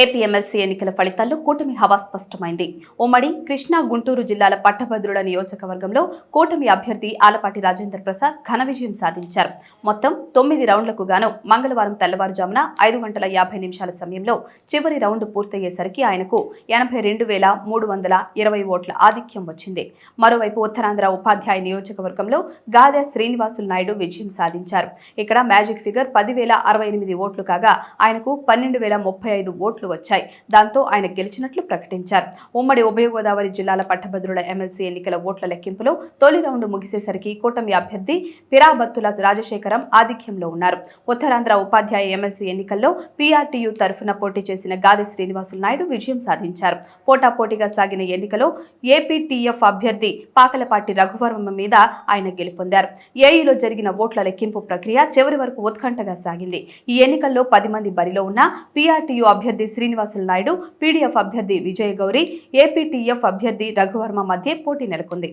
AP MLC ఎన్నికల ఫలితాల్లో కూటమి హవా స్పష్టమైంది. ఉమ్మడి కృష్ణా, గుంటూరు జిల్లాల పట్టభద్రుల నియోజకవర్గంలో కూటమి అభ్యర్థి ఆలపాటి రాజేంద్ర ప్రసాద్ ఘన విజయం సాధించారు. మొత్తం 9 రౌండ్లకు గాను మంగళవారం తెల్లవారుజామున 5 గంటల 50 నిమిషాల సమయంలో చివరి రౌండ్ పూర్తయ్యేసరికి ఆయనకు 82,320 ఓట్ల ఆధిక్యం వచ్చింది. మరోవైపు ఉత్తరాంధ్ర ఉపాధ్యాయ నియోజకవర్గంలో గాదె శ్రీనివాసులు నాయుడు విజయం సాధించారు. ఇక్కడ మ్యాజిక్ ఫిగర్ 10,068 ఓట్లు కాగా ఆయనకు 12,035 ఓట్లు వచ్చాయి. దాంతో ఆయన గెలిచినట్లు ప్రకటించారు. ఉమ్మడి ఉభయ గోదావరి జిల్లాల పట్టభద్రుల ఎమ్మెల్సీ ఎన్నికల ఓట్ల లెక్కింపులో తొలి రౌండ్ ముగిసేసరికి కూటమి అభ్యర్థి పిరాబత్తుల రాజశేఖరం ఆధిక్యంలో ఉన్నారు. ఉత్తరాంధ్ర ఉపాధ్యాయ ఎమ్మెల్సీ ఎన్నికల్లో పీఆర్టీయూ తరఫున పోటీ చేసిన గాదె శ్రీనివాసులు నాయుడు విజయం సాధించారు. పోటాపోటీగా సాగిన ఎన్నికలో ఏపీటీఎఫ్ అభ్యర్థి పాకలపాటి రఘువర్మ మీద ఆయన గెలుపొందారు. ఏఈలో జరిగిన ఓట్ల లెక్కింపు ప్రక్రియ చివరి వరకు ఉత్కంఠగా సాగింది. ఈ ఎన్నికల్లో 10 మంది బరిలో ఉన్న పీఆర్టీయూ అభ్యర్థి శ్రీనివాసులు నాయుడు, పీడీఎఫ్ అభ్యర్థి విజయ గౌరి, ఏపీటీఎఫ్ అభ్యర్థి రఘువర్మ మధ్య పోటీ నెలకొంది.